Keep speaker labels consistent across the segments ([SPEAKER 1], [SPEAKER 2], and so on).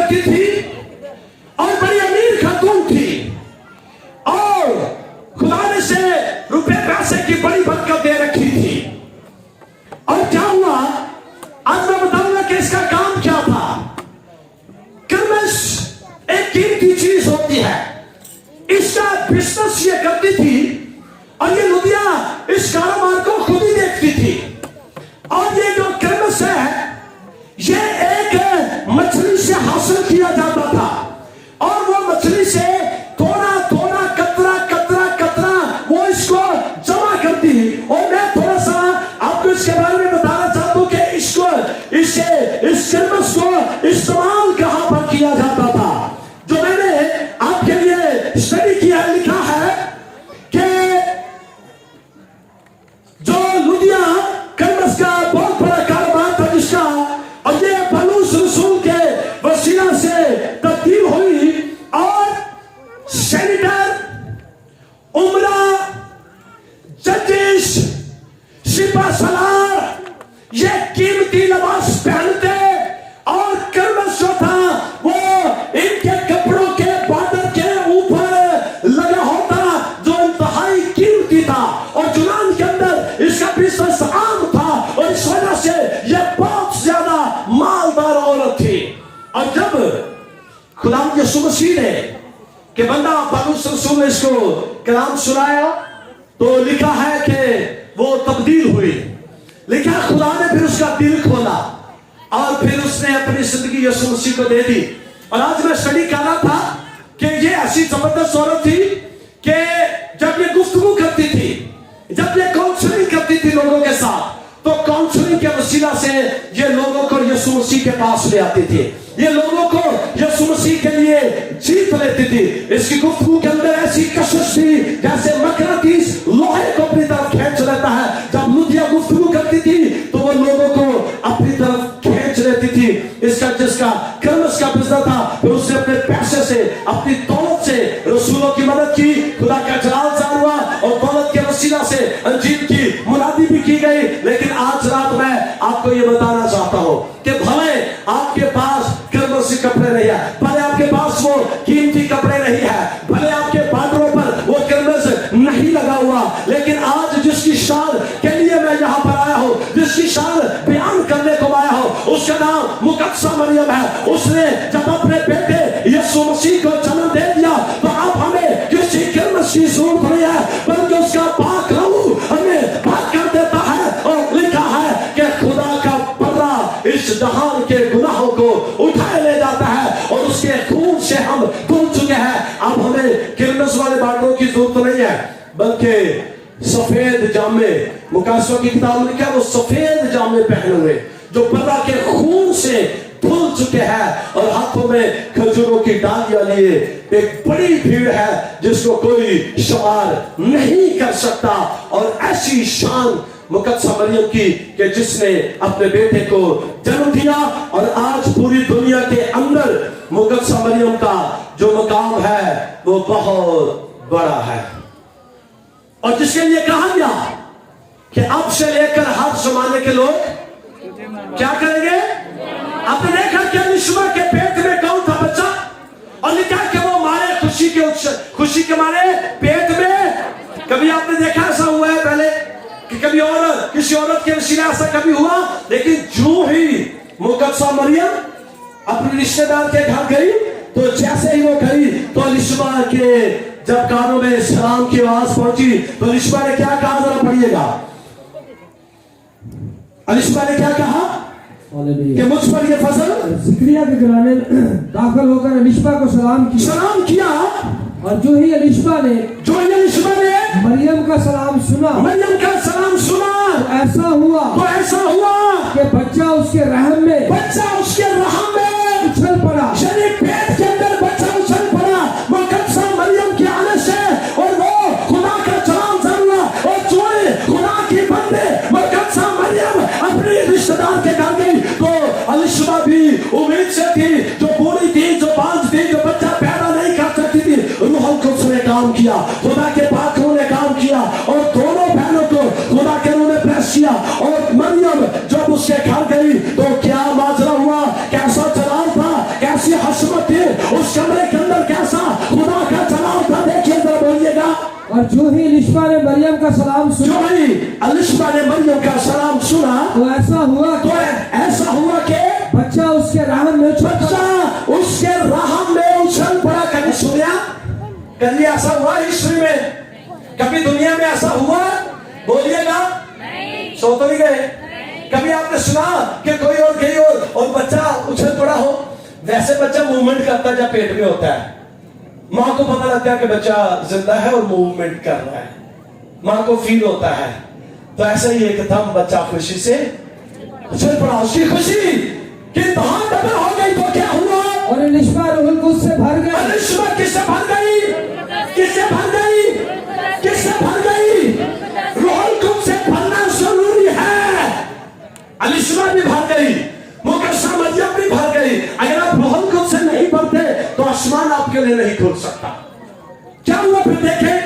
[SPEAKER 1] करती थी और बड़ी अमीर खातून थी और खुदा ने से रुपए पैसे की बड़ी बरकत दे रखी थी। और क्या हुआ, आज मैं बताऊंगा कि इसका काम क्या था। कर्मश एक कीमती चीज होती है, इसका बिजनेस ये करती थी और ये लुदिया इस कारोबार को खुद ही देखती थी। और ये जो कर्मश है ये एक मछली से हासिल किया जाता था और वो मछली से थोड़ा थोड़ा कतरा कतरा कतरा वो इसको जमा करती। और मैं थोड़ा सा आपको इसके बारे में बताना चाहता हूं कि इसको इस कर्मश को इस्तेमाल कहां पर किया जाता था। जो मैंने आपके लिए स्टडी किया है, लिखा है कि जो लुदिया कर्मश का बहुत बड़ा कारोबार था जिसका, और ये पौलुस रसूल के वसीला से तब्दील हुई और सेनेटर, उमरा, जजेस, सिपा सलार ये कीमती लिबास पहनते और कर्मश जो था वो इनके कपड़ों के बॉर्डर के ऊपर लगा होता जो इंतहाई कीमती था। और जुलान के अंदर इसका बिजनेस आम था और इस वजह से यह बहुत ज्यादा मालदार औरत थी। और जब खुदावंद यीशु मसीह ने कि बंदा पौलुस रसूल ने इसको कलाम सुनाया तो लिखा है कि वो तब्दील हुई। लिखा खुदा ने फिर उसका दिल खोला और फिर उसने अपनी जिंदगी यीशु मसीह को दे दी। और आज मैं स्टडी कर रहा था कि ये ऐसी जबरदस्त औरत थी कि जब ये गुफ्तगू करती थी, जब ये काउंसलिंग करती थी लोगों के साथ, तो काउंसलिंग के वसीला से ये लोगों को यीशु मसीह के पास ले आती थी, ये लोगों को यीशु मसीह के लिए जीत लेती थी। इसकी गुफ्तगू के अंदर ऐसी कशिश थी जैसे मकनातीस लोहे को अपनी तरफ खींच लेता है। जब लुदिया गुफ्तगू करती थी तो वो लोगों को अपनी तरफ खींच लेती थी। इसका जिसका कर्मश का बिजनेस था फिर उसने अपने पैसे से, अपनी दौलत से रसूलों की मदद की, खुदा का जलाल ज़ाहिर हुआ और दौलत के वसीला से अंजील की मुनादी भी की गई। लेकिन आज रात मैं आपको ये बताना चाहता हूं कि भले आपके पास कर्मशी कपड़े नहीं है, भले आपके पास वो कीमती कपड़े नहीं है, भले आपके बाटरों पर वो कर्मश नहीं लगा हुआ, लेकिन आज जिसकी शान के लिए मैं यहाँ पर आया हूँ, जिसकी शान बयान करने को आया हूँ, उसका नाम मुकद्दसा मरियम है। उसने जब अपने बेटे यीशु मसीह को जन्म दे दिया तो अब हमें किसी कर्मश की जरूरत नहीं है, बल्कि उसका पाक लहू हमें पाक कर देता है। और लिखा है कि खुदा का पर्दा इस जहान के गुनाहों को उठाए ले जाता है और उसके खून से हम धुल चुके हैं। अब हमें किरमस वाले बाटों की जरूरत नहीं है, बल्कि सफेद जामे, मुकाशों की किताब में लिखा है वो सफेद जामे पहने हुए जो पर्दा के खून से धुल चुके हैं और हाथों में खजूरों की डालियां लिए एक बड़ी भीड़ है जिसको कोई शुमार नहीं कर सकता। और ऐसी शान मुकद्दसा मरियम की कि जिसने अपने बेटे को जन्म दिया और आज पूरी दुनिया के अंदर मुकद्दसा मरियम का जो मकाम है वो बहुत बड़ा है। और जिसके लिए कहा गया कि अब से लेकर हर जमाने के लोग क्या करेंगे। आपने देखा कि यीशु के पेट में कौन था बच्चा, और लिखा कि वो मारे खुशी के मारे पेट में। कभी आपने देखा ऐसा हुआ है पहले कि कभी औरत किसी औरत के वसीला ऐसा कभी हुआ, लेकिन जो ही मुकद्दसा मरियम अपने रिश्तेदार के घर गई तो जैसे ही वो गई तो अलिशबा के जब कानों में सलाम की आवाज पहुंची तो अलिशबा ने क्या कहा, जरा पढ़िएगा। अलिशबा ने क्या कहा कि मुझ पर ये फजल।
[SPEAKER 2] ज़करिया के घराने में दाखिल होकर अलिशबा को सलाम
[SPEAKER 1] किया
[SPEAKER 2] और जो ही अलिशबा ने
[SPEAKER 1] मरियम का सलाम सुना
[SPEAKER 2] तो ऐसा हुआ कि बच्चा उसके रहम में
[SPEAKER 1] उछल पड़ा, यानी पेट के अंदर बच्चा उछल पड़ा मुकद्दसा मरियम के आने से। और वो खुदा का जलाल ज़ाहिर हुआ और जो खुदा की बंदे मुकद्दसा मरियम अपने रिश्तेदार के घर गई तो अलिशबा भी उम्मीद से थी, जो बूढ़ी थी, जो बांझ थी, जो बच्चा पैदा नहीं कर सकती थी। रूहुल कुद्स ने काम किया, खुदा के पाक रूह ने काम किया और दोनों बहनों को खुदा के रूह ने प्रेस किया। और मरियम जब उसके घर गई तो क्या माजरा हुआ, कैसा जलाल था, कैसी हसरत उस कमरे के अंदर कैसा खुदा का चलाव था, देखिए जरा बोलिएगा।
[SPEAKER 2] और जो ही इलिशबा ने मरियम का सलाम
[SPEAKER 1] जो
[SPEAKER 2] सुना,
[SPEAKER 1] ही इलिशबा ने मरियम का सलाम सुना,
[SPEAKER 2] तो ऐसा हुआ
[SPEAKER 1] तो ऐसा हुआ कि
[SPEAKER 2] बच्चा उसके रहम में उछल पड़ा।
[SPEAKER 1] बच्चा उसके रहम में उछल पड़ा। कभी सुनिया, कभी ऐसा हुआ हिस्ट्री में, कभी दुनिया में ऐसा हुआ? बोलिएगा। सो तो नहीं गए। कभी आपने सुना कि कोई और कहीं और बच्चा उछल पड़ा हो? वैसे बच्चा मूवमेंट करता है जब पेट में होता है, माँ को पता लगता है कि बच्चा जिंदा है और मूवमेंट कर रहा है, माँ को फील होता है। तो ऐसा ही एकदम बच्चा खुशी से उछल पड़ा। उसकी खुशी कि इंतहा डबल हो गई तो क्या हुआ?
[SPEAKER 2] और इलिशबा रूहुल कुद्स से भर गई।
[SPEAKER 1] इलिशबा किससे भर गई? किससे भर गई? किससे भर गई? रूहुल कुद्स से भरना जरूरी है। इलिशबा भी भर गई, मुकद्दसा मरियम भी भर गई। अगर आप रूहुल कुद्स से नहीं भरते तो आसमान आपके लिए नहीं खुल सकता। क्या हुआ फिर देखें।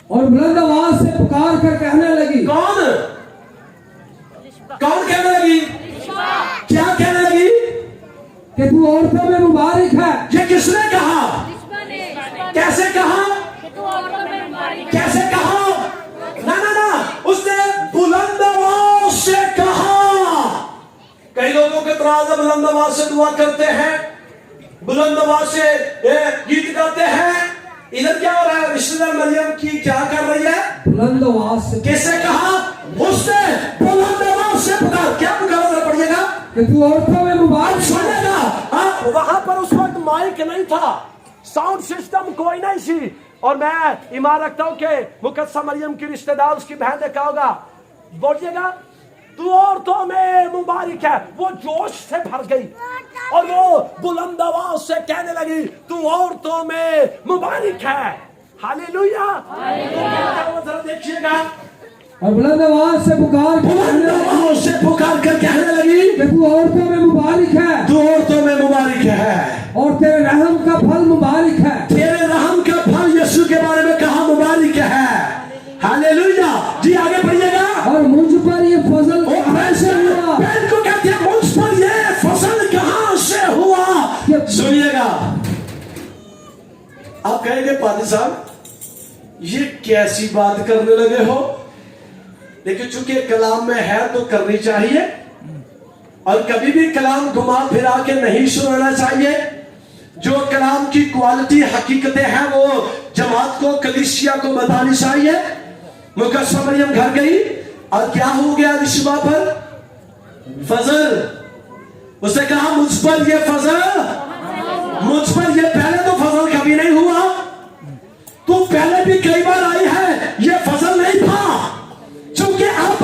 [SPEAKER 2] और बुलंद आवाज से पुकार कर कहने लगी।
[SPEAKER 1] कौन कहने लगी? क्या कहने लगी?
[SPEAKER 2] कि तू औरतों में मुबारक है।
[SPEAKER 1] ये किसने कहा? कैसे कहा? कैसे कहा? ना, उसने बुलंद आवाज से कहा। कई लोगों के तरह बुलंद आवाज से दुआ करते हैं, बुलंद आवाज से गीत गाते हैं। इधर क्या हो रहा है? रिश्तेदार मरियम की क्या कर रही है?
[SPEAKER 2] बुलंद आवाज से।
[SPEAKER 1] कैसे कहा? उसने बुलंद आवाज से पुकार। क्या पुकारा पड़ेगा?
[SPEAKER 2] कि तू औरतों में मुबारक
[SPEAKER 1] सुनेगा। वहां पर उस वक्त माइक नहीं था, साउंड सिस्टम कोई नहीं थी। और मैं ईमान रखता हूं कि मुकद्दसा मरियम की रिश्तेदार उसकी बहन ने कहा होगा, बोलिएगा तू औरतों में मुबारक है। वो जोश से भर गई और वो बुलंद आवाज से कहने लगी, तू औरतों में मुबारक है। हालेलुया। जरा देखिएगा।
[SPEAKER 2] और बुलंद आवाज से पुकार
[SPEAKER 1] कर कहने लगी
[SPEAKER 2] कि तू औरतों में मुबारक है।
[SPEAKER 1] तू औरतों में मुबारक है
[SPEAKER 2] और तेरे रहम का फल मुबारक है।
[SPEAKER 1] तेरे रहम का फल यीशु के बारे में कहा मुबारक है। हालेलुया। जी आगे बढ़िएगा।
[SPEAKER 2] और मुझ पर ये फजल कहाँ से हुआ?
[SPEAKER 1] बहन को कहते हैं मुझ पर ये फजल कहाँ से हुआ? सुनिएगा। आप कहेंगे पादी साहब ये कैसी बात करने लगे हो, लेकिन चूंकि कलाम में है तो करनी चाहिए, और कभी भी कलाम घुमा फिरा के नहीं सुनाना चाहिए। जो कलाम की क्वालिटी हकीकतें हैं वो जमात को, कलीसिया को बतानी चाहिए। मुकद्दसा मरियम घर गई और क्या हो गया? इलिशबा पर फजल। उसने कहा मुझ पर ये फजल, मुझ पर ये पहले तो फजल कभी नहीं हुआ। तू पहले भी कई बार आई है, ये फजल नहीं था। क्योंकि अब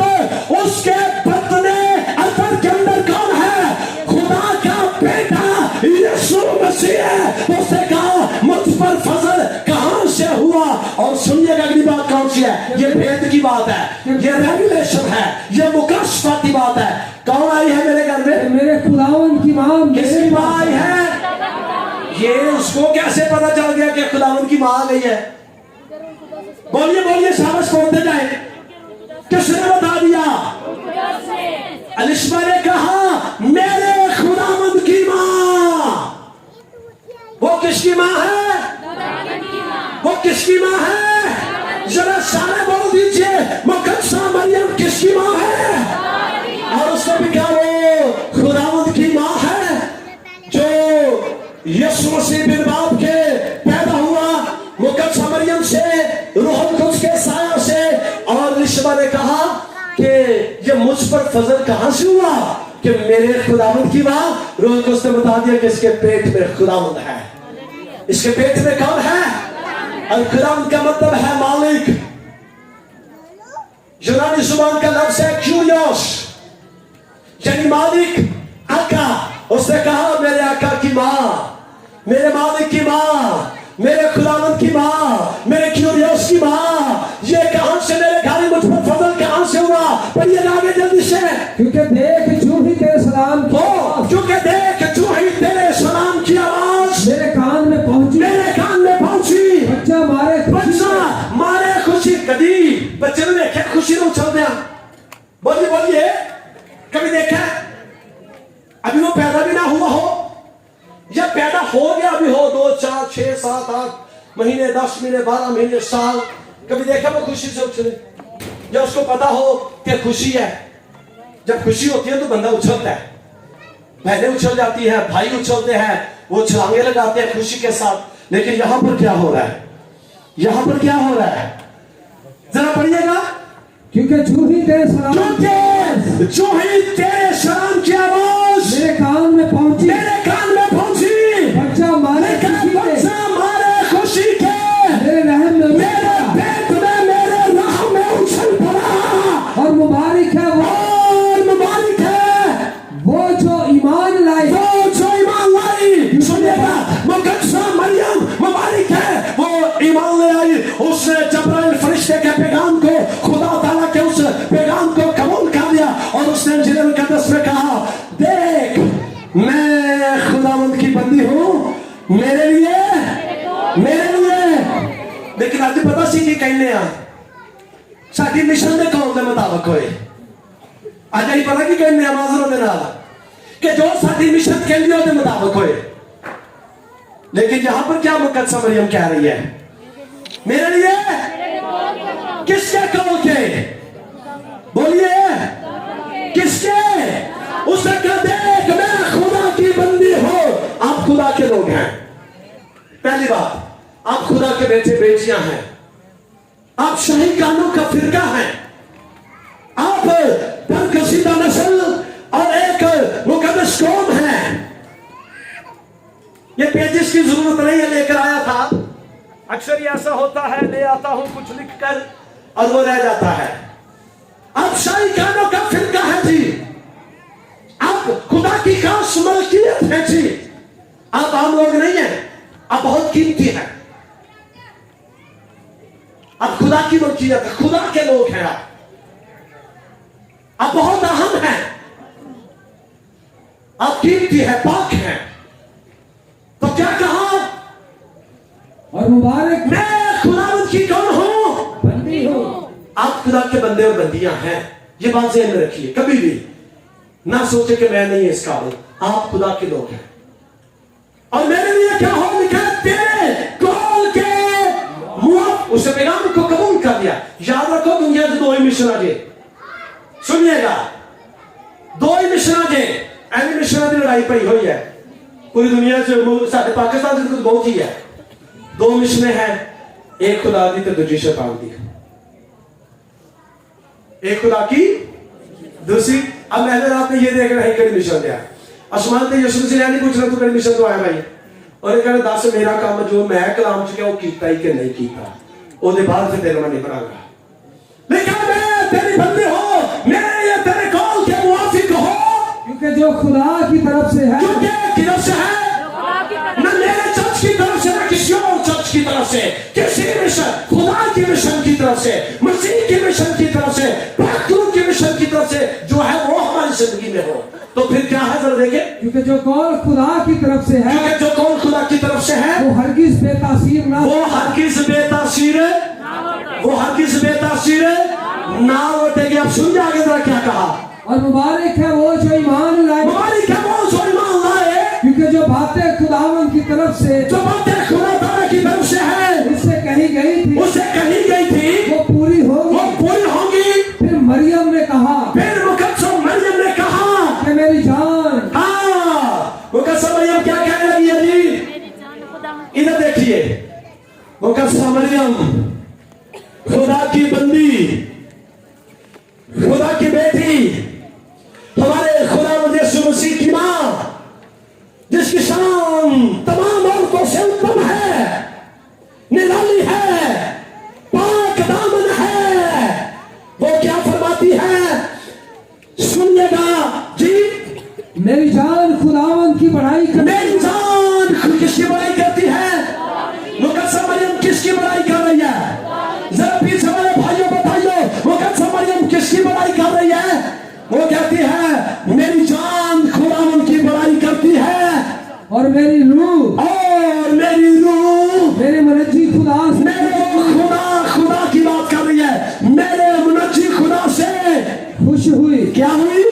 [SPEAKER 1] उसके बदले अंदर के अंदर कौन है? खुदा का बेटा यीशु मसीह है। उसने कहा मुझ पर फजल कहां से हुआ? और सुनिएगा अगली बात कौन सी है? ये भेद की बात है, ये रेवलेशन है, ये मुकद्दसा की बात है। कौन आई है मेरे घर में?
[SPEAKER 2] मेरे खुदावन की मां।
[SPEAKER 1] किसकी मां आई है? ये उसको कैसे पता चल गया कि खुदावन की मां आ गई है? बोलिए बोलिए, शाबाश बोलते जाए। किसने बता दिया? इलिशबा ने कहा मेरे खुदावंद की मां। वो किसकी मां है? वो किसकी मां है? जरा सारे बोल दीजिए, मुकद्दसा मरियम किसकी मां है? और उसने भी कहा वो खुदावंद की मां है जो यीशु मसीह बिन बाप के पैदा हुआ, मुकद्दसा मरियम से, रूहुल कुद्स के साया से। और इलिशबा ने कहा कि ये मुझ पर फजल कहां से हुआ कि मेरे खुदावंद की मां। रूहुल कुद्स ने बता दिया कि इसके पेट में खुदावंद है। इसके पेट में कौन है? और खुदावंद का मतलब है मालिक। यूनानी जुबान का लफ्ज है क्यूरियोस, यानी मालिक, आका। उसने कहा मेरे आका की मां, मेरे मालिक की मां, मेरे खुदावंद की मां, मेरे क्यूरियोस की मां। ये कहां से मेरे घर मुझ पर फजल कहां से हुआ? पढ़िए आगे जल्दी से।
[SPEAKER 2] क्योंकि देख जो ही तेरे सलाम की आवाज,
[SPEAKER 1] क्योंकि देख जो ही तेरे सलाम की आवाज
[SPEAKER 2] मेरे कान में पहुंची,
[SPEAKER 1] मेरे कान में पहुंची।
[SPEAKER 2] बच्चा मारे
[SPEAKER 1] खुशी। कभी बच्चे ने देखे खुशी ने उछल दिया? बोलिए बोलिए, कभी देखा? अभी वो पैदा भी ना हुआ हो या पैदा ہو گیا بھی ہو 2 4 6 7 8 مہینے 10 مہینے 12 مہینے سال کبھی دیکھا وہ خوشی سے اچھلے یا اس کو پتا ہو کہ خوشی ہے جب خوشی ہوتی ہے تو بندہ اچھلتا ہے بہنیں اچھل جاتی ہیں بھائی اچھلتے ہیں وہ چھلانگے لگاتے ہیں خوشی کے ساتھ لیکن یہاں پر کیا ہو رہا ہے یہاں پر کیا ہو رہا ہے ذرا پڑھیے گا
[SPEAKER 2] کیونکہ جو ہی تیرے سلام
[SPEAKER 1] کیونکہ جو ہی تیرے سلام کی آواز
[SPEAKER 2] میرے کان میں پہنچی
[SPEAKER 1] میرے کان میں پہنچی
[SPEAKER 2] بچہ مارے
[SPEAKER 1] بچہ مارے خوشی کے
[SPEAKER 2] میرے رحم میں
[SPEAKER 1] میرے پیٹ میں میرے رحم میں اچھل پڑا
[SPEAKER 2] اور مبارک ہے وہ
[SPEAKER 1] اور مبارک ہے
[SPEAKER 2] وہ جو ایمان لائے
[SPEAKER 1] وہ جو ایمان لائی سنیے گا مقدسہ مریم مبارک ہے وہ ایمان لے آئی اس نے جبرائیل فرشتے کے پیغام کو خدا تعالیٰ کے اس پیغام کو قبول کر لیا اور اس نے انجیل مقدس میں کہا دیکھ میں خداوند کی بندی ہوں میرے لیے لیکن آج پتا سی کہ کہنے ساڈی مشن دے قوم دے مطابق ہوئے آج ہی پتا کہ کہنے معذرت دے نال کہ جو ساڈی مشن کہندی دے مطابق ہوئے لیکن یہاں پر کیا مقدسہ مریم کہہ رہی ہے میرے لیے کس کے قول کے بولیے کس کے اس نے کہا دیکھ میں خدا کی بندی ہوں آپ خدا کے لوگ ہیں پہلی بات آپ خدا کے بیٹے بیٹیاں ہیں آپ شاہی کانوں کا فرقہ ہیں آپ برگزیدہ نسل اور ایک مقدس قوم ہیں یہ پیجز کی ضرورت نہیں ہے لے کر آیا تھا اکثر یہ ایسا ہوتا ہے لے آتا ہوں کچھ لکھ کر اور وہ رہ جاتا ہے آپ شاہی کانوں کا فرقہ ہے جی آپ خدا کی خاص ملکیت ہے جی آپ عام لوگ نہیں ہیں آپ بہت قیمتی ہیں آپ خدا کی ملکیت ہے خدا کے لوگ ہیں آپ بہت اہم ہیں آپ قیمتی ہیں پاک ہیں تو کیا کہا
[SPEAKER 2] اور مبارک
[SPEAKER 1] میں خداوند کی کون ہوں
[SPEAKER 2] بندی ہوں
[SPEAKER 1] آپ خدا کے بندے اور بندیاں ہیں یہ بات ذہن میں رکھیے کبھی بھی نہ سوچے کہ میں نہیں اس قابل آپ خدا کے لوگ ہیں اور میرے لیے کیا ہو لکھا تیرے کال کے موافق اس پیغام کو قبول کر لیا یاد رکھو دنیا سے 2 ہی مشن آجے سنیے گا 2 ہی مشن آجے ایمی مشن کی لڑائی پڑی ہوئی ہے پوری دنیا سے سارے پاکستان سے بہت ہی ہے 2 مشنیں ہیں ایک خدا دی تو دوسری شیطان دی ایک خدا کی دوسری اب میں رات میں یہ دیکھ رہا ہے کڑی مشن دیا آسمان تے یسوع سے نہیں پوچھ رہا تو کڑی مشن تو آیا بھائی اور یہ کہنا 10 میرا کام جو میں کلام چکے وہ کیتا ہی کہ نہیں کیتا وہ دے بعد سے تیرے میں نہیں بنا گا لیکن میں تیری بندی ہو میرے یہ تیرے کال کے موافق ہو
[SPEAKER 2] کیونکہ جو خدا کی طرف سے ہے
[SPEAKER 1] کیونکہ کی طرف سے ہے نہ میرے چرچ کی طرف سے نہ کسی اور چرچ کی طرف سے کسی مشن خدا کی مشن کی طرف سے مسیح کی مشن کی طرف سے پاکوں کی مشن کی طرف سے جو ہے وہ ہماری زندگی میں ہو تو پھر کیا ہے ذرا دیکھیں
[SPEAKER 2] کیونکہ جو قول خدا کی طرف سے ہے
[SPEAKER 1] کیونکہ جو قول خدا کی طرف سے ہے
[SPEAKER 2] وہ ہرگز بے تاثیر نہ
[SPEAKER 1] وہ ہرگز بے تاثیر وہ ہرگز بے تاثیر نہ ہوتے گی اب سن آگے ذرا کیا کہا
[SPEAKER 2] اور مبارک ہے وہ جو ایمان لائے
[SPEAKER 1] مبارک ہے وہ جو ایمان لائے
[SPEAKER 2] کیونکہ جو باتیں خداوند کی طرف سے
[SPEAKER 1] جو باتیں خدا تعالیٰ کی طرف سے ہے
[SPEAKER 2] اس سے کہی گئی تھی
[SPEAKER 1] اسے کہی گئی تھی
[SPEAKER 2] وہ پوری ہوگی
[SPEAKER 1] وہ پوری ہوگی
[SPEAKER 2] پھر مریم نے کہا
[SPEAKER 1] پھر مقدسہ مریم نے کہا
[SPEAKER 2] کہ میری جان
[SPEAKER 1] ہاں مقدسہ مریم کیا کہنے لگی ہے جی ادھر دیکھیے مقدسہ مریم خدا کی بندی خدا کی بیٹی ہمارے خدا یسوع مسیح کی ماں جس کی شان تمام عورتوں سے اتم ہے نرالی ہے پاک دامن ہے وہ کیا فرماتی ہے سنیے گا جی
[SPEAKER 2] میری جان خداوند کی بڑائی کر
[SPEAKER 1] میری جان کس کی بڑائی کرتی ہے مقدسہ مریم کس کی بڑائی کر رہی ہے ذرا پیچھے والے بھائیوں بتائیے مقدسہ مریم کس کی بڑائی کر رہی ہے وہ کہتی ہے میری جان خداوند کی بڑائی کرتی ہے
[SPEAKER 2] اور میری روح میرے منجی خدا سے
[SPEAKER 1] میرے خدا کی بات کر رہی ہے میرے منجی خدا سے
[SPEAKER 2] خوش ہوئی
[SPEAKER 1] کیا ہوئی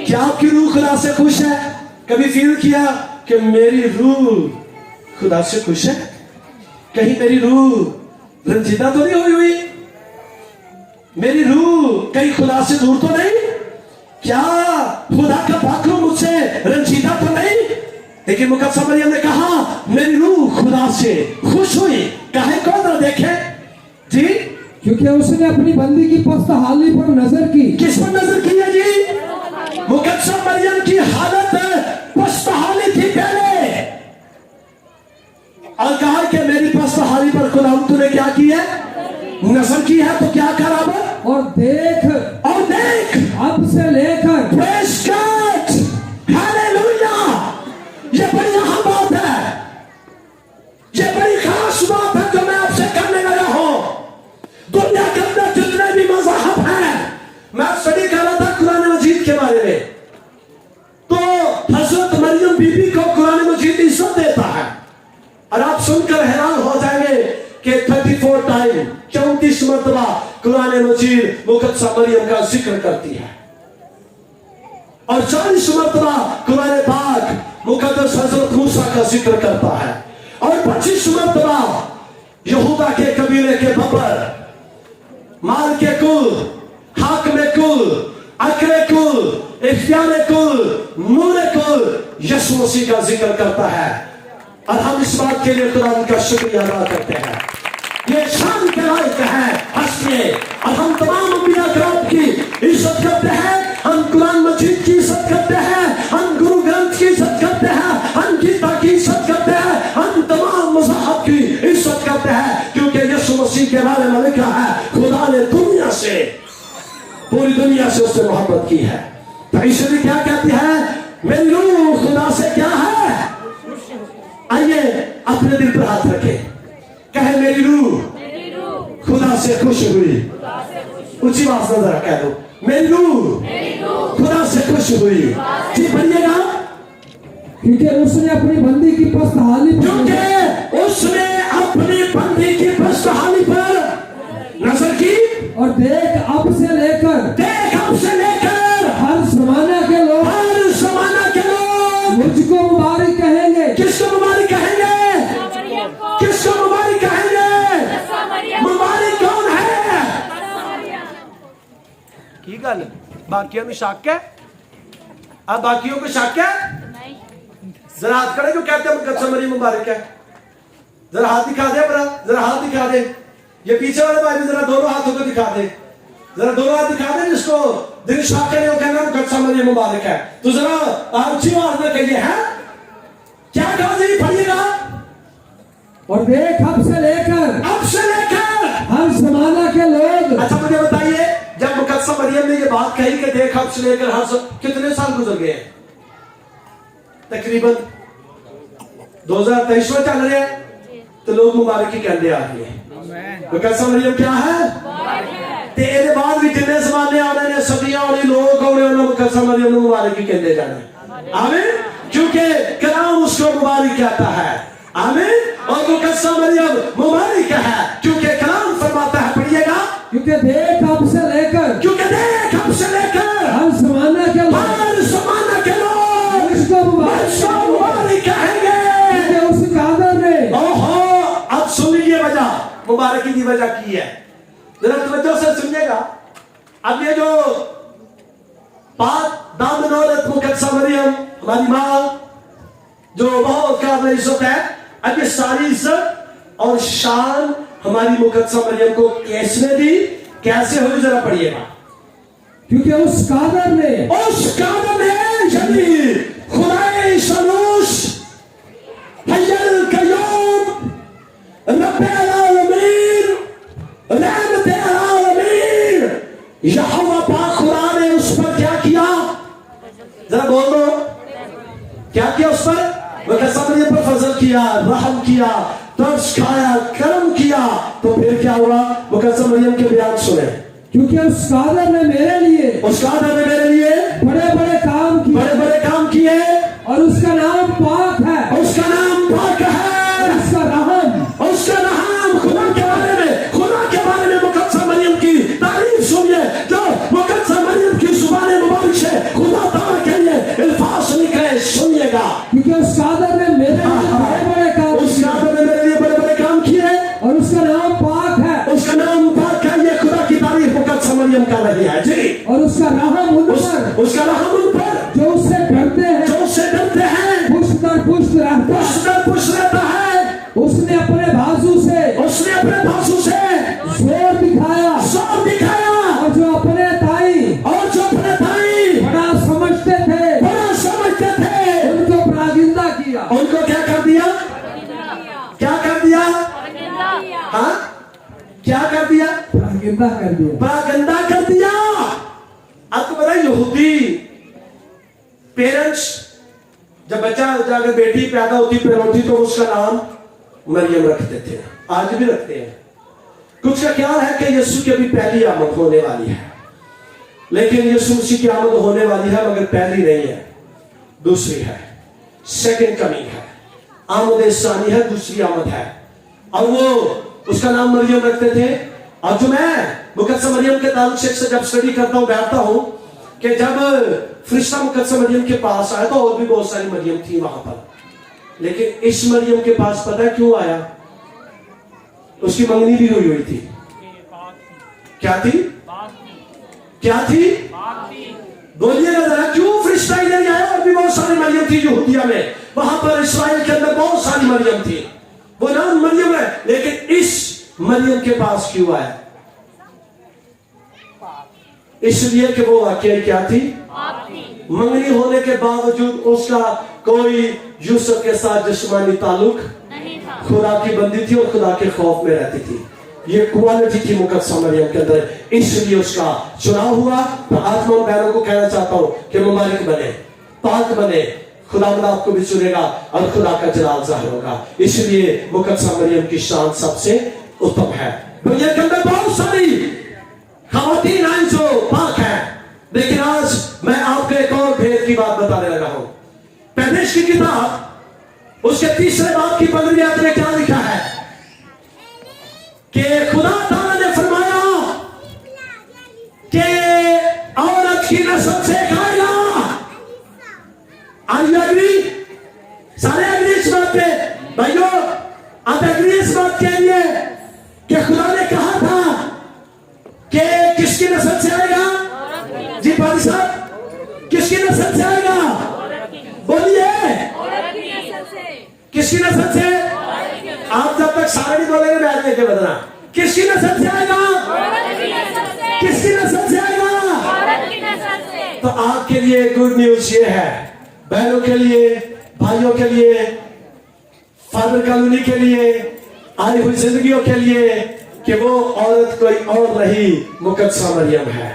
[SPEAKER 1] کیا آپ کی روح خدا سے خوش ہے کبھی فیل کیا कि मेरी रूह खुदा से खुश है, कहीं मेरी रूह रंजीदा तो नहीं हुई, मेरी रूह कहीं खुदा से दूर तो नहीं, क्या खुदा का पाखरू मुझसे रंजीदा तो नहीं। लेकिन मुकद्दस मरियम ने कहा मेरी रूह खुदा से खुश हुई। काहे को ना देखे जी,
[SPEAKER 2] क्योंकि उसने अपनी बंदी की पस्तहाली पर नजर की।
[SPEAKER 1] किस पर नजर की है जी? मुकद्दस मरियम की हालत पस्तहाली थी पहले, और कहा कि मेरी पस्तहाली पर खुदा तूने क्या किया, नजर की है, तो क्या करा वो?
[SPEAKER 2] और देख अब से लेकर
[SPEAKER 1] Praise God! Hallelujah! ये बड़ी अहम बात है, ये बड़ी खास बात है जो मैं आपसे करने लगा हूं। दुनिया के अंदर जितने भी मज़हब हैं, मैं स्टडी कर रहा था कुरान मजीद के बारे में, तो हजरत मरियम बीबी को कुरान मजीद इज्जत देता है, और आप सुनकर हैरान हो जाएंगे कि 34 टाइम 34 मरतबा कुरान मजीद मुकद्दस मरियम का जिक्र करती है, और 40 मरतबा कुरान पाक मुकद्दस हजरत मूसा का जिक्र करता है, और 25 मरतबा यहूदा के कबीले के बबर, माल के कुल, हाकम कुल, अकरे कुल, इख्तियार कुल, नूर कुल यीशु मसीह का जिक्र करता है। और हम इस बात के लिए कुरान का शुक्रिया अदा करते हैं, ये शान के लायक है हंसने, और हम तमाम अंबिया किराम की इज्जत करते हैं, हम कुरान मजीद की इज्जत करते हैं, हम गुरु ग्रंथ की इज्जत करते हैं, हम गीता की इज्जत करते हैं, हम तमाम मज़हब की इज्जत करते हैं, क्योंकि यीशु मसीह के बारे में लिखा है खुदा ने दुनिया से, पूरी दुनिया से उससे मोहब्बत की है। तो इसलिए क्या कहती है, मेरी रूह खुदा से क्या है, आइए अपने दिल पर हाथ रखें, कहे मेरी रूह खुदा से खुश हुई, ऊंची आवाज से जरा कह दो, मेरी रूह खुदा से खुश हुई। जी पढ़िएगा,
[SPEAKER 2] क्योंकि उसने अपनी बंदी की पस्तहाली पर
[SPEAKER 1] क्योंकि उसने अपनी बंदी की पस्तहाली पर नजर की,
[SPEAKER 2] और देख अब से लेकर
[SPEAKER 1] हर
[SPEAKER 2] जमाना के लोग मुझको मुबारक कहेंगे।
[SPEAKER 1] किसको मुबारक कहेंगे, किसको मुबारक कहेंगे, मुबारक कौन है? की गल बाकियों में शक है, अब बाकियों को शक है, जरा हाथ खड़े जो कहते हैं मुकद्दस मरियम मुबारक है, जरा हाथ दिखा दे, जरा हाथ दिखा दे, ये पीछे वाले भाई भी जरा दोनों हाथों को दिखा दे, जरा दोनों हाथ दिखा दे, जिसको दिल शाक करे वो कहना मुकद्दस मरियम मुबारक है, तो जरा ऊंची आवाज में कहिए, है क्या कहा जी, पढ़िएगा,
[SPEAKER 2] और देख अब से लेकर हर जमाना के लोग।
[SPEAKER 1] अच्छा मुझे बताइए, जब मुकद्दस मरियम ने ये बात कही कि देख अब से लेकर कितने साल गुजर गए? तकरीबन 2023 में चल रहे हैं, तो लोग मुबारकी कहते आ गए। मुकद्दस मरियम क्या है, तेरे बाद भी जितने जमाने आने ने, सदियां आने, लोग आने, उन्होंने मुकद्दस मरियम ने मुबारकी कहते जाने। आमीन, क्योंकि कलाम उसको मुबारक कहता है। आमीन, और मुकद्दस मरियम मुबारक है क्योंकि कलाम फरमाता है, पढ़िएगा,
[SPEAKER 2] क्योंकि देख अब से लेकर
[SPEAKER 1] हर जमाना के लोग
[SPEAKER 2] मुझको
[SPEAKER 1] मुबारक कहेंगे।
[SPEAKER 2] उस कादर ने,
[SPEAKER 1] ओहो, अब सुनिए वजह, मुबारकी की वजह की है, जरा तवज्जो से सुनिएगा। अब ये जो पाक दामन औरत मुकद्दस मरियम हमारी माँ, जो बहुत काबिल इज्जत है, अब ये सारी इज्जत और शान हमारी मुकद्दस मरियम को किसने दी, कैसे हुई, जरा पढ़िएगा।
[SPEAKER 2] क्योंकि उस कादर ने
[SPEAKER 1] यानी खुदाए शनूस हय्युल कय्यूम रब्बुल आलमीन रहमत आलमीन यहोवा पाक खुदा ने उस पर क्या किया, जरा बोल दो, क्या किया उस पर? मुकद्दस मरियम पर फजल किया, रहम किया, तरस खाया, करम किया। तो फिर क्या हुआ? मुकद्दस मरियम के बयान सुने,
[SPEAKER 2] क्योंकि उस कादर ने मेरे लिए
[SPEAKER 1] बड़े बड़े काम किए,
[SPEAKER 2] और उसका नाम पाक है,
[SPEAKER 1] उसका नाम पाक है,
[SPEAKER 2] उसका रहम
[SPEAKER 1] खुदा के बारे में मुकद्दस मरियम की तारीफ सुनिए, जो मुकद्दस मरियम की जुबान मुबारक से खुदा ताला के लिए अल्फाज निकले, सुनिएगा।
[SPEAKER 2] क्योंकि उस कादर उसका रहम उन पर,
[SPEAKER 1] उसका रहम उन पर
[SPEAKER 2] जो उससे डरते हैं,
[SPEAKER 1] जो उससे डरते हैं,
[SPEAKER 2] पुष्ट दर पुष्ट रहता है।
[SPEAKER 1] पुष्ट दर पुष्ट रहता है।
[SPEAKER 2] उसने अपने बाजू से जोर दिखाया, और जो अपने ताई बड़ा समझते थे, उनको पराजिंदा किया।
[SPEAKER 1] उनको क्या कर दिया? क्या कर दिया? हाँ, क्या कर दिया?
[SPEAKER 2] पराजिंदा कर दिया।
[SPEAKER 1] परागंदा कर दिया। आपको पता है यहूदी पेरेंट्स जब बच्चा जाकर बेटी पैदा होती तो उसका नाम मरियम रखते थे, आज भी रखते हैं। कुछ का ख्याल है कि यीशु की अभी पहली आमद होने वाली है, लेकिन यीशु मसीह की आमद होने वाली है मगर पहली नहीं है, दूसरी है, सेकंड कमिंग है, आमद सानी है, दूसरी आमद है। और वो उसका नाम मरियम रखते थे। और जो मैं मुकद्दस मरियम के ताल्लुक से जब स्टडी करता हूँ, बैठता हूँ कि जब फरिश्ता मुकद्दस मरियम के पास आया तो और भी बहुत सारी मरियम थी वहां पर, लेकिन इस मरियम के पास पता है क्यों आया? उसकी मंगनी भी हुई थी। क्या थी? क्या थी? बोलिएगा जरा, क्यों फरिश्ता इधर आया? और भी बहुत सारी मरियम थी यहूदिया में, वहां पर इसराइल के अंदर बहुत सारी मरियम थी, वो नाम मरियम है, लेकिन इस मरियम के पास क्यों आया? इसलिए कि वो वाकई क्या थी? मंगनी होने के बावजूद उसका कोई यूसुफ के साथ जिस्मानी ताल्लुक नहीं था, खुदा की बंदी थी और खुदा के खौफ में रहती थी। ये क्वालिटी थी मुकद्दस मरियम के अंदर, इसलिए उसका चुनाव हुआ। तो आज मैं बहनों को कहना चाहता हूं कि मुबारक बने, पाक बने, खुदा आपको भी चुनेगा और खुदा का जलाल जाहिर होगा। इसलिए मुकद्दस मरियम की शान सबसे उत्तम है। दुनिया के अंदर बहुत सारी खवातीन हैं जो पाक है, लेकिन आज मैं आपको एक और भेद की बात बताने लगा हूं। पैदाइश की किताब उसके 3 बाब की 15वीं आयत में क्या लिखा है कि खुदा ताला ने फरमाया कि औरत की नस्ल से खाएगा। Are you agree? सारे एग्री इस बात पे? भाइयों आप एग्री इस बात के लिए कि खुदा ने कहा था कि किसकी नस्ल से आएगा? जी भाई साहब, किसकी नस्ल से आएगा? बोलिए, किसकी नस्ल से? आप जब तक सारे नहीं बोलेंगे मैं लेके बदलना। किसकी नस्ल से आएगा? किसकी नस्ल से आएगा? तो आपके लिए गुड न्यूज ये है, बहनों के लिए, भाइयों के लिए, फादर कॉलोनी के लिए, आई हुई जिंदगियों के लिए, कि वो औरत कोई और नहीं, मुकद्दस मरियम है।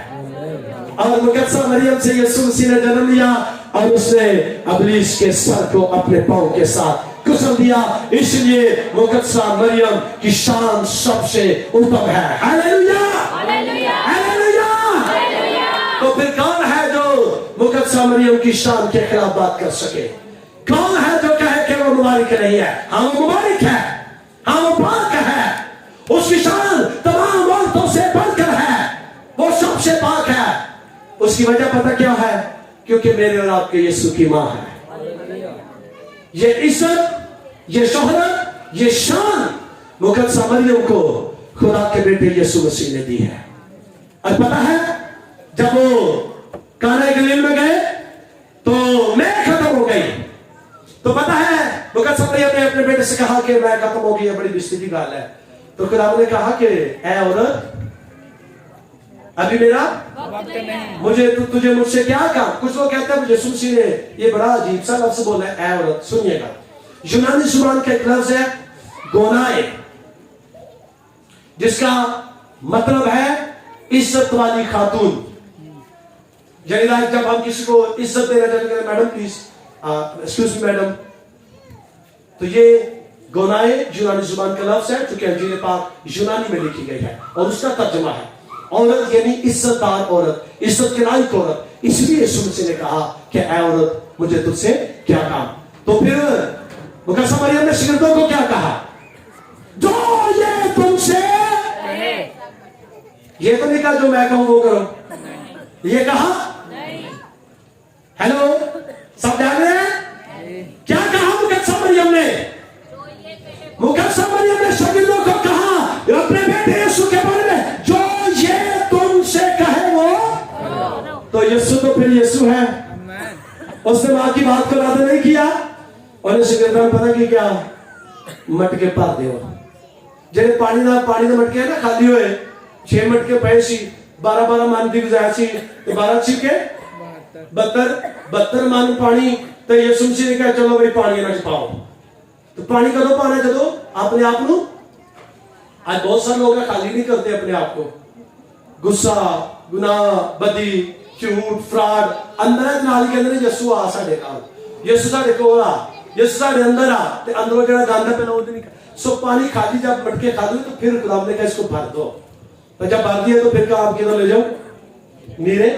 [SPEAKER 1] और मुकद्दस मरियम से यीशु मसीह ने जन्म लिया और उसने इब्लीस के सर को अपने पांव के साथ कुचल दिया। इसलिए मुकद्दस मरियम की शान सबसे उत्तम है। Hallelujah, hallelujah, hallelujah. तो फिर कौन है जो मुकद्दस मरियम की शान के खिलाफ बात कर सके? कौन है जो कहे कि वो मुबारक नहीं है? हाँ वो मुबारक है, हाँ वो पाक है, उसकी शान तमाम औरतों से बढ़कर है, वो सबसे पाक है। उसकी वजह पता क्या है? क्योंकि मेरे और आपके यीशु की मां है। ये इज्जत, ये शोहरत, ये शान मुकद्दस मरियम को खुदा के बेटे यीशु मसीह ने दी है। और पता है जब वो काना गलील में गए तो मैं खत्म हो गई, तो पता है मुकद्दस मरियम ने अपने बेटे से कहा कि मैं खत्म हो गई है, बड़ी बिस्ती की बात है। तो खुदा ने कहा कि ऐ औरत, अभी मेरा वक्त नहीं, मुझे तुझे मुझसे क्या काम? कुछ लोग कहते हैं यीशु मसीह ने ये बड़ा अजीब सा लफ्ज बोला है, ऐ औरत। सुनिएगा, यूनानी जुबान का एक लफ्ज है गोनाए, जिसका मतलब है इज्जत वाली खातून। यानी जब हम किसी को इज्जत देना चाहते हैं, madam please, excuse me madam, तो ये गोनाए यूनानी जुबान का लफ्ज है, जो अंजीर पाक यूनानी में लिखी गई है, और उसका तर्जुमा है औरत यानी इज्जतदार औरत, इज्जत के लायक औरत। इसलिए यीशु मसीह ने कहा कि ऐ औरत, मुझे तुझसे क्या काम? तो फिर मुकद्दस मरियम ने शिगिर्दों को क्या कहा? जो ये तुमसे, ये तो नहीं कहा जो मैं कहूं वो करो, ये कहा? हेलो, सब जान रहे हैं क्या कहा मुकद्दस मरियम ने? मुकद्दस मरियम ने शिगिर्दों को कहा अपने बेटे यीशु के बारे में, जो ये तुमसे कहे वो यीशु है। उसने मां की बात को रद्द नहीं किया और इस गिरदान पता की क्या मटके भर दियो ਜਿਹੜੇ ਪਾਣੀ ਦਾ ਮਟਕੇ ਨਾ ਖਾਲੀ ਹੋਏ 6 ਮਟਕੇ ਪਏ ਸੀ 12 ਮਨ ਦੀ ਗੁਜ਼ਾਰਿਸ਼ ਸੀ ਤੇ 12 ਛਿਕੇ 72 ਮਨ ਪਾਣੀ ਤੇ ਯਿਸੂ ਮਸੀਹ ਨੇ ਕਿਹਾ ਚਲੋ ਬਈ ਪਾਣੀ ਇਹਨਾਂ ਚ ਪਾਓ तो पानी कदों पाना जदों अपने आप को आज बहुत सारे लोग खाली नहीं करते अपने आप को गुस्सा गुनाह बदी झूठ फ्रॉड अंदर नाल कहंदे ने यीशु आ साडे नाल यीशु साडे कोल आ यीशु साडे अंदर आ ते अंदरों जेड़ा गंद पहला वो नहीं सो पानी खाली जब मटके खाली तो फिर खुदा ने कहा इसको भर दो तो जब भर दिया तो फिर काम किधर ले जाओ नीरे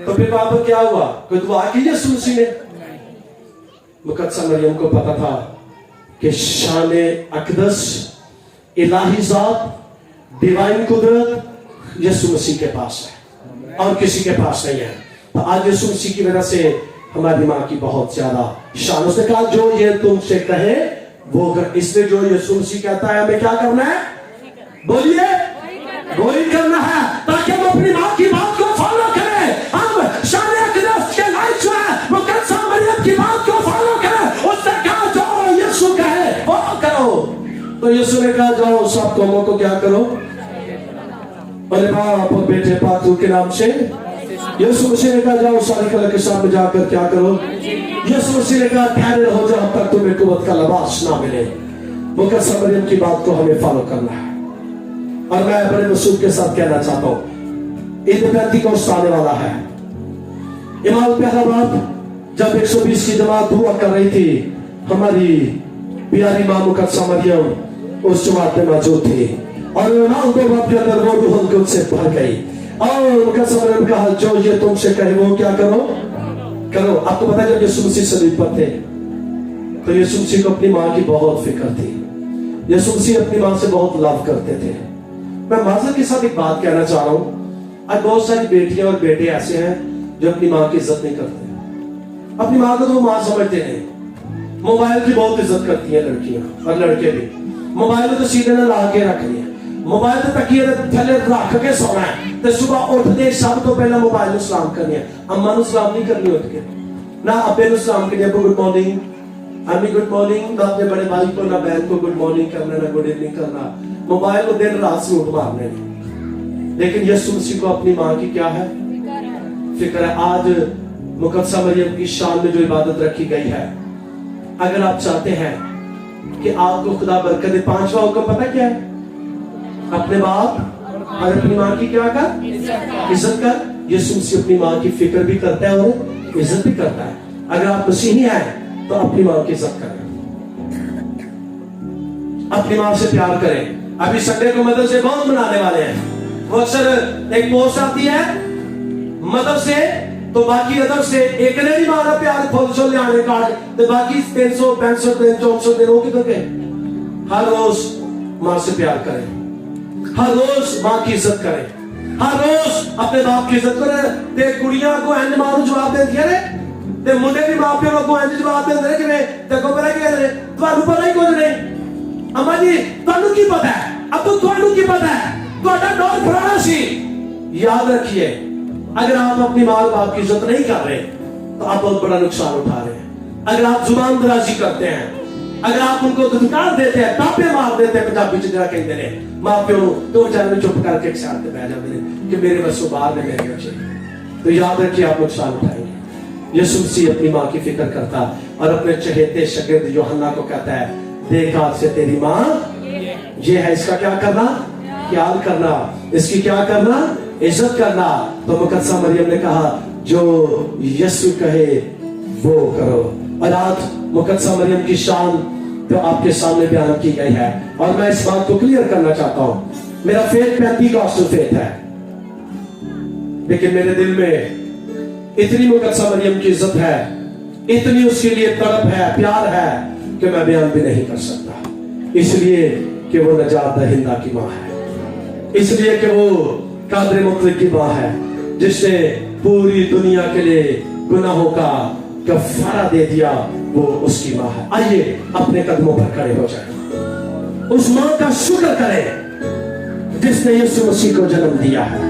[SPEAKER 1] तो फिर वहां पर क्या हुआ कोई दुआ की यीशु मसीह ने मुकद्दस मरियम को पता था कि शान अकदस इलाही ज़ात डिवाइन कुदरत यीशु मसीह के पास है और किसी के पास नहीं है। तो आज यीशु मसीह की वजह से हमारी माँ की बहुत ज्यादा शान। उसने कहा जो ये तुमसे कहे वो कर, इसलिए जो यीशु मसीह कहता है हमें क्या करना है बोलिए वही करना है ताकि हम अपनी माँ की बात को फॉलो करें। हम शान अकदस के लायक जो है मुकद्दस मरियम की बात को फॉलो करें। उसने कहा जो यीशु कहे वो करो तो यीशु ने कहा जाओ सब कौमों को क्या करो और बाप और बेटे पातू के नाम से यीशु मसीह ने कहा जाओ सारे कलर के सामने जाकर क्या करो। यीशु मसीह ने कहा ठहरे रहो जब तक तुम्हें कुव्वत का लिबास ना मिले। मुकद्दस मरियम की बात को हमें फॉलो करना है और मैं बड़े मसूद के साथ कहना चाहता हूं ईद पेंतीकोस्त आने वाला है। इमाम प्यारा बाप जब 120 की जमात हुआ कर रही थी हमारी प्यारी मां मुकद्दस मरियम उस जमात में मौजूद थी और इमाम के बाप के अंदर वो रूह कुद्दस से भर गई और मुकद्दस मरियम कहा जो ये तुमसे कहे वो क्या करो करो। आपको पता है जब यीशु मसीह सलीब पर थे तो यीशु मसीह को अपनी मां की बहुत फिक्र थी। यीशु मसीह अपनी मां से बहुत लव करते थे। मैं माजर के साथ एक बात कहना चाह रहा हूं आज बहुत सारी बेटियां और बेटे ऐसे हैं जो अपनी मां की इज्जत नहीं करते। अपनी मां को तो वो मां समझते नहीं। मोबाइल की बहुत इज्जत करती है लड़कियां और लड़के भी। मोबाइल तो सीधे ना ला के रख लिया मोबाइल तो तकिए थले रख के सोना है तो सुबह उठते सब तो पहला मोबाइल ਨੂੰ सलाम करनी है। अम्मा ਨੂੰ सलाम नहीं करनी उठ के ना अब्बे ਨੂੰ सलाम करनी है गुड मॉर्निंग अम्मी गुड मॉर्निंग ना अपने बड़े भाई को ना बहन को गुड मॉर्निंग करना ना गुड इवनिंग करना। मोबाइल को दिन रात से उठ मारने लेकिन यीशु मसीह को अपनी मां की क्या है फिक्र है। आज मुकद्दस मरियम की शान में जो इबादत रखी गई है अगर आप चाहते हैं कि आपको खुदा बरकत दे 5वां हुक्म पता क्या है अपने बाप और अपनी मां की क्या कर इज्जत कर। यीशु मसीह अपनी मां की फिक्र भी करता है और इज्जत भी करता है। अगर आप मसीही हैं तो अपनी मां की इज्जत करें अपनी मां से प्यार करें। अभी संडे को मदर्स डे बहुत मनाने वाले हैं। वो अक्सर एक पोस्ट आती है मदर्स डे तो बाकी अदर से एक ने नहीं मारा प्यार फुल चल आने कार्ड तो बाकी 365 दिन 400 दिन हो किधर गए। हर रोज मां से प्यार करें हर रोज मां की इज्जत करें हर रोज अपने बाप की इज्जत करें। ते कुड़ियां को एंड मां ਨੂੰ जवाब देती है ते मुंडे भी मां प्यो को एंड जवाब देंदे ने किवें ते को पता क्या है ਤੁਹਾਨੂੰ पता ही कुछ नहीं। अम्मा जी ਤੁਹਾਨੂੰ ਕੀ पता है अब ਤੁਹਾਨੂੰ ਕੀ पता है ਤੁਹਾਡਾ दौर पुराना सी। याद रखिए अगर आप अपनी मां और बाप की इज्जत नहीं कर रहे तो आप बहुत बड़ा नुकसान उठा रहे हैं। अगर आप जुबान दराजी करते हैं अगर आप उनको धुतकार देते हैं तापे मार देते हैं पंजाबी च जरा कहते हैं मां प्यो दो चार में चुप करके एक साथ बह जाते हैं कि मेरे बसों बाहर में मेरे बच्चे तो याद रखिए आप नुकसान उठाएंगे। यीशु मसीह अपनी मां की फिक्र करता और अपने चहेते शागिर्द यूहन्ना को कहता है देख आज से तेरी मां ये है इसका क्या करना ख्याल करना इसकी क्या करना इज्जत करना। तो मुकद्दस मरियम ने कहा जो यीशु कहे वो करो। और आज मुकद्दस मरियम की शान तो आपके सामने बयान की गई है और मैं इस बात को क्लियर करना चाहता हूं। मेरा फेथ पेंतीकोस्टल फेथ है लेकिन मेरे दिल में इतनी मुकद्दस मरियम की इज्जत है इतनी उसके लिए तड़प है प्यार है कि मैं बयान भी नहीं कर सकता। इसलिए कि वो नजात दहिंदा की मां है इसलिए कि वो कादर मुतलक की मां है जिसने पूरी दुनिया के लिए गुनाहों का कफारा दे दिया वो उसकी मां है। आइए अपने कदमों पर खड़े हो जाए उस मां का शुक्र करें जिसने यीशु मसीह को जन्म दिया है।